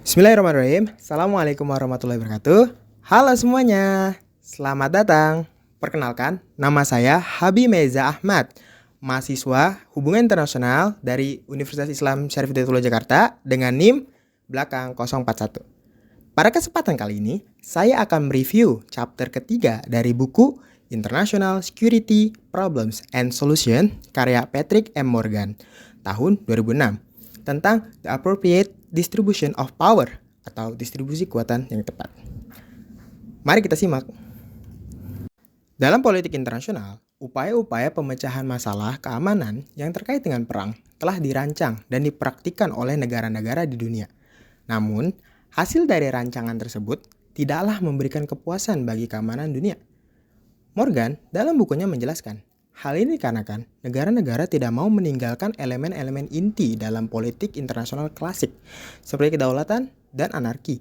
Bismillahirrahmanirrahim. Assalamualaikum warahmatullahi wabarakatuh. Halo semuanya, selamat datang. Perkenalkan, nama saya Habib Meza Ahmad, mahasiswa Hubungan Internasional dari Universitas Islam Syarif Hidayatullah Jakarta dengan NIM belakang 041. Pada kesempatan kali ini, saya akan mereview chapter ketiga dari buku International Security Problems and Solutions karya Patrick M. Morgan tahun 2006 tentang The Appropriate Distribution of Power atau distribusi kekuatan yang tepat. Mari kita simak. Dalam politik internasional, upaya-upaya pemecahan masalah keamanan yang terkait dengan perang telah dirancang dan dipraktikkan oleh negara-negara di dunia. Namun, hasil dari rancangan tersebut tidaklah memberikan kepuasan bagi keamanan dunia. Morgan dalam bukunya menjelaskan, hal ini dikarenakan negara-negara tidak mau meninggalkan elemen-elemen inti dalam politik internasional klasik, seperti kedaulatan dan anarki.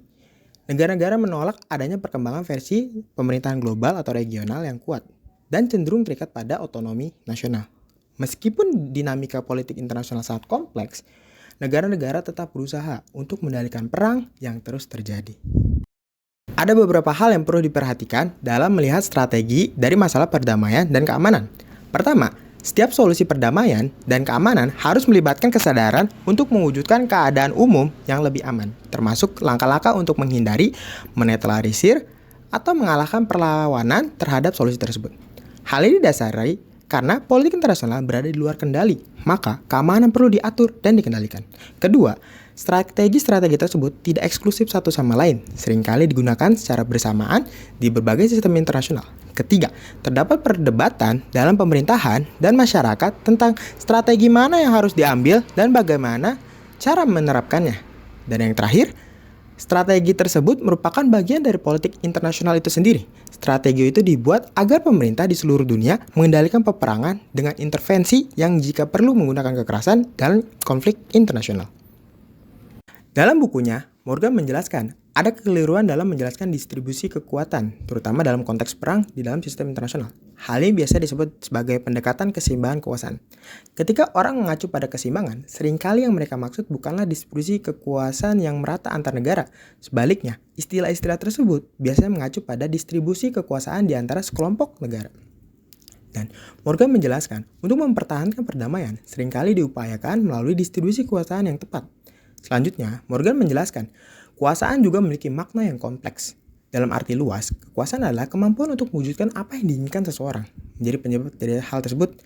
Negara-negara menolak adanya perkembangan versi pemerintahan global atau regional yang kuat, dan cenderung terikat pada otonomi nasional. Meskipun dinamika politik internasional sangat kompleks, negara-negara tetap berusaha untuk mengendalikan perang yang terus terjadi. Ada beberapa hal yang perlu diperhatikan dalam melihat strategi dari masalah perdamaian dan keamanan. Pertama, setiap solusi perdamaian dan keamanan harus melibatkan kesadaran untuk mewujudkan keadaan umum yang lebih aman, termasuk langkah-langkah untuk menghindari, menetralisir, atau mengalahkan perlawanan terhadap solusi tersebut. Hal ini didasari karena politik internasional berada di luar kendali, maka keamanan perlu diatur dan dikendalikan. Kedua, strategi-strategi tersebut tidak eksklusif satu sama lain, seringkali digunakan secara bersamaan di berbagai sistem internasional. Ketiga, terdapat perdebatan dalam pemerintahan dan masyarakat tentang strategi mana yang harus diambil dan bagaimana cara menerapkannya. Dan yang terakhir, strategi tersebut merupakan bagian dari politik internasional itu sendiri. Strategi itu dibuat agar pemerintah di seluruh dunia mengendalikan peperangan dengan intervensi yang jika perlu menggunakan kekerasan dalam konflik internasional. Dalam bukunya, Morgan menjelaskan ada kekeliruan dalam menjelaskan distribusi kekuatan, terutama dalam konteks perang di dalam sistem internasional. Hal ini biasa disebut sebagai pendekatan keseimbangan kekuasaan. Ketika orang mengacu pada keseimbangan, seringkali yang mereka maksud bukanlah distribusi kekuasaan yang merata antar negara. Sebaliknya, istilah-istilah tersebut biasanya mengacu pada distribusi kekuasaan di antara sekelompok negara. Dan Morgan menjelaskan, untuk mempertahankan perdamaian, seringkali diupayakan melalui distribusi kekuasaan yang tepat. Selanjutnya, Morgan menjelaskan, kekuasaan juga memiliki makna yang kompleks. Dalam arti luas, kekuasaan adalah kemampuan untuk mewujudkan apa yang diinginkan seseorang. Menjadi penyebab dari hal tersebut,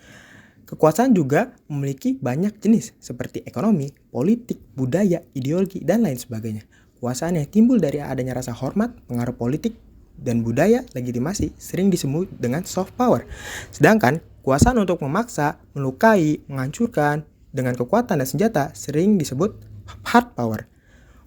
kekuasaan juga memiliki banyak jenis, seperti ekonomi, politik, budaya, ideologi, dan lain sebagainya. Kekuasaan yang timbul dari adanya rasa hormat, pengaruh politik, dan budaya legitimasi sering disebut dengan soft power. Sedangkan, kekuasaan untuk memaksa, melukai, menghancurkan dengan kekuatan dan senjata sering disebut hard power.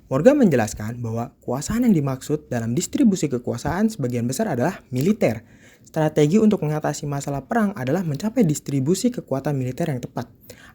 Morgan menjelaskan bahwa kekuasaan yang dimaksud dalam distribusi kekuasaan sebagian besar adalah militer. Strategi untuk mengatasi masalah perang adalah mencapai distribusi kekuatan militer yang tepat.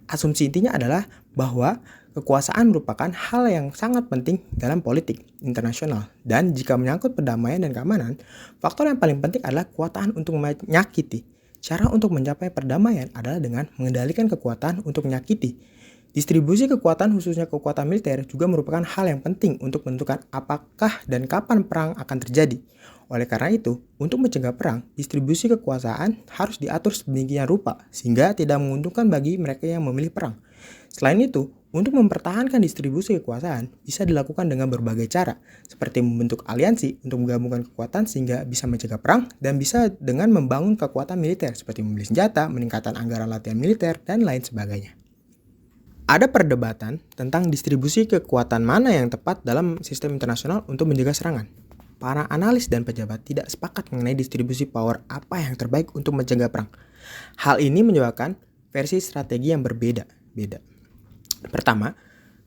Asumsi intinya adalah bahwa kekuasaan merupakan hal yang sangat penting dalam politik internasional. Dan jika menyangkut perdamaian dan keamanan, faktor yang paling penting adalah kekuatan untuk menyakiti. Cara untuk mencapai perdamaian adalah dengan mengendalikan kekuatan untuk menyakiti. Distribusi kekuatan khususnya kekuatan militer juga merupakan hal yang penting untuk menentukan apakah dan kapan perang akan terjadi. Oleh karena itu, untuk mencegah perang, distribusi kekuasaan harus diatur sedemikian rupa sehingga tidak menguntungkan bagi mereka yang memilih perang. Selain itu, untuk mempertahankan distribusi kekuasaan bisa dilakukan dengan berbagai cara, seperti membentuk aliansi untuk menggabungkan kekuatan sehingga bisa mencegah perang, dan bisa dengan membangun kekuatan militer seperti membeli senjata, meningkatkan anggaran latihan militer, dan lain sebagainya. Ada perdebatan tentang distribusi kekuatan mana yang tepat dalam sistem internasional untuk menjaga serangan. Para analis dan pejabat tidak sepakat mengenai distribusi power apa yang terbaik untuk mencegah perang. Hal ini menyebabkan versi strategi yang berbeda-beda. Pertama,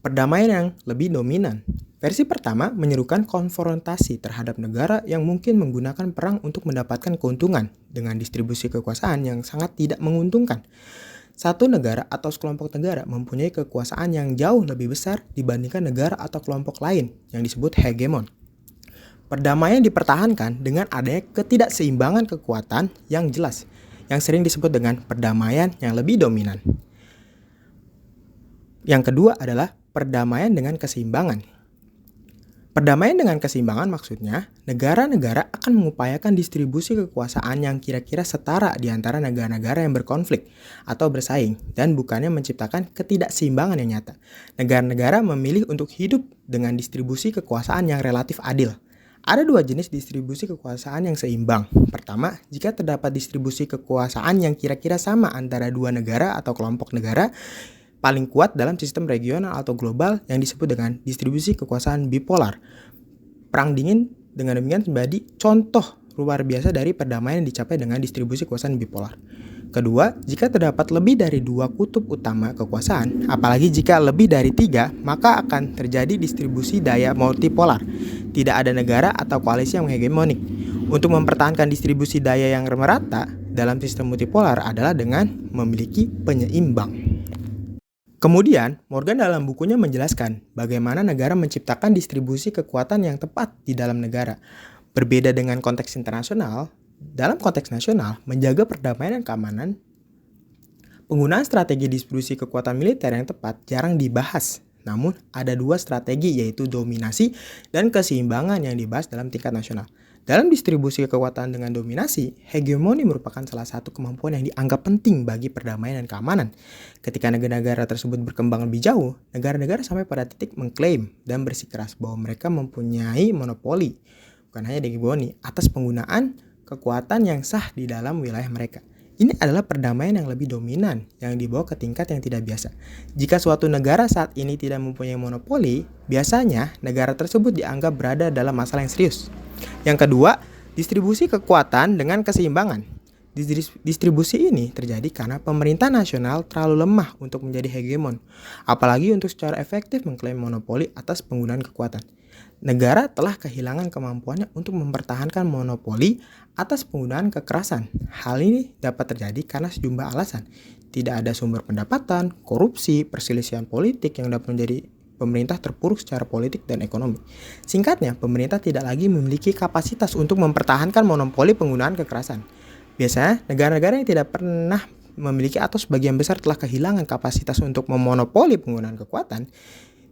perdamaian yang lebih dominan. Versi pertama menyerukan konfrontasi terhadap negara yang mungkin menggunakan perang untuk mendapatkan keuntungan dengan distribusi kekuasaan yang sangat tidak menguntungkan. Satu negara atau sekelompok negara mempunyai kekuasaan yang jauh lebih besar dibandingkan negara atau kelompok lain yang disebut hegemon. Perdamaian dipertahankan dengan adanya ketidakseimbangan kekuatan yang jelas, yang sering disebut dengan perdamaian yang lebih dominan. Yang kedua adalah perdamaian dengan keseimbangan. Perdamaian dengan keseimbangan maksudnya, negara-negara akan mengupayakan distribusi kekuasaan yang kira-kira setara di antara negara-negara yang berkonflik atau bersaing dan bukannya menciptakan ketidakseimbangan yang nyata. Negara-negara memilih untuk hidup dengan distribusi kekuasaan yang relatif adil. Ada dua jenis distribusi kekuasaan yang seimbang. Pertama, jika terdapat distribusi kekuasaan yang kira-kira sama antara dua negara atau kelompok negara, paling kuat dalam sistem regional atau global yang disebut dengan distribusi kekuasaan bipolar. Perang dingin dengan demikian menjadi contoh luar biasa dari perdamaian yang dicapai dengan distribusi kekuasaan bipolar. Kedua, jika terdapat lebih dari dua kutub utama kekuasaan, apalagi jika lebih dari tiga, maka akan terjadi distribusi daya multipolar. Tidak ada negara atau koalisi yang hegemonik. Untuk mempertahankan distribusi daya yang merata dalam sistem multipolar adalah dengan memiliki penyeimbang. Kemudian, Morgan dalam bukunya menjelaskan bagaimana negara menciptakan distribusi kekuatan yang tepat di dalam negara. Berbeda dengan konteks internasional, dalam konteks nasional, menjaga perdamaian dan keamanan, penggunaan strategi distribusi kekuatan militer yang tepat jarang dibahas. Namun, ada dua strategi yaitu dominasi dan keseimbangan yang dibahas dalam tingkat nasional. Dalam distribusi kekuatan dengan dominasi, hegemoni merupakan salah satu kemampuan yang dianggap penting bagi perdamaian dan keamanan. Ketika negara-negara tersebut berkembang lebih jauh, negara-negara sampai pada titik mengklaim dan bersikeras bahwa mereka mempunyai monopoli, bukan hanya hegemoni, atas penggunaan kekuatan yang sah di dalam wilayah mereka. Ini adalah perdamaian yang lebih dominan yang dibawa ke tingkat yang tidak biasa. Jika suatu negara saat ini tidak mempunyai monopoli, biasanya negara tersebut dianggap berada dalam masalah yang serius. Yang kedua, distribusi kekuatan dengan keseimbangan. Distribusi ini terjadi karena pemerintah nasional terlalu lemah untuk menjadi hegemon, apalagi untuk secara efektif mengklaim monopoli atas penggunaan kekuatan. Negara telah kehilangan kemampuannya untuk mempertahankan monopoli atas penggunaan kekerasan. Hal ini dapat terjadi karena sejumlah alasan. Tidak ada sumber pendapatan, korupsi, perselisihan politik yang dapat menjadi pemerintah terpuruk secara politik dan ekonomi. Singkatnya, pemerintah tidak lagi memiliki kapasitas untuk mempertahankan monopoli penggunaan kekerasan. Biasanya, negara-negara yang tidak pernah memiliki atau sebagian besar telah kehilangan kapasitas untuk memonopoli penggunaan kekuatan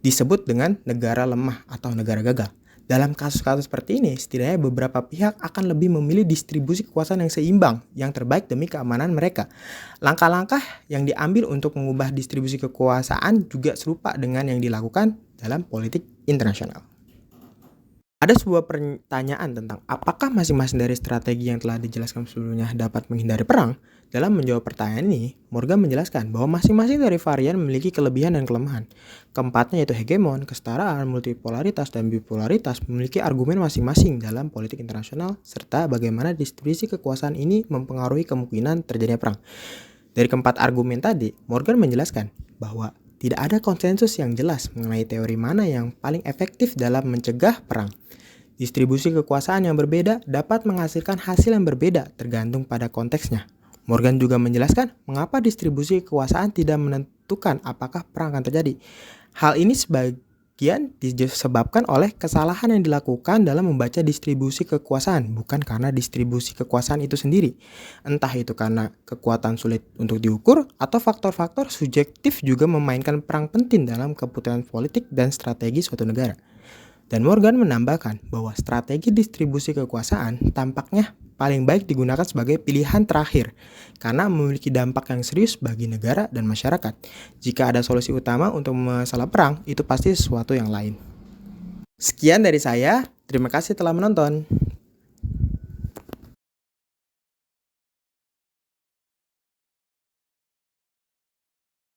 disebut dengan negara lemah atau negara gagal. Dalam kasus-kasus seperti ini, setidaknya beberapa pihak akan lebih memilih distribusi kekuasaan yang seimbang, yang terbaik demi keamanan mereka. Langkah-langkah yang diambil untuk mengubah distribusi kekuasaan juga serupa dengan yang dilakukan dalam politik internasional. Ada sebuah pertanyaan tentang apakah masing-masing dari strategi yang telah dijelaskan sebelumnya dapat menghindari perang. Dalam menjawab pertanyaan ini, Morgan menjelaskan bahwa masing-masing dari varian memiliki kelebihan dan kelemahan. Keempatnya yaitu hegemon, kesetaraan, multipolaritas, dan bipolaritas memiliki argumen masing-masing dalam politik internasional serta bagaimana distribusi kekuasaan ini mempengaruhi kemungkinan terjadinya perang. Dari keempat argumen tadi, Morgan menjelaskan bahwa tidak ada konsensus yang jelas mengenai teori mana yang paling efektif dalam mencegah perang. Distribusi kekuasaan yang berbeda dapat menghasilkan hasil yang berbeda tergantung pada konteksnya. Morgan juga menjelaskan mengapa distribusi kekuasaan tidak menentukan apakah perang akan terjadi. Hal ini sebagian disebabkan oleh kesalahan yang dilakukan dalam membaca distribusi kekuasaan, bukan karena distribusi kekuasaan itu sendiri. Entah itu karena kekuatan sulit untuk diukur atau faktor-faktor subjektif juga memainkan peran penting dalam keputusan politik dan strategi suatu negara. Dan Morgan menambahkan bahwa strategi distribusi kekuasaan tampaknya paling baik digunakan sebagai pilihan terakhir karena memiliki dampak yang serius bagi negara dan masyarakat. Jika ada solusi utama untuk masalah perang, itu pasti sesuatu yang lain. Sekian dari saya, terima kasih telah menonton.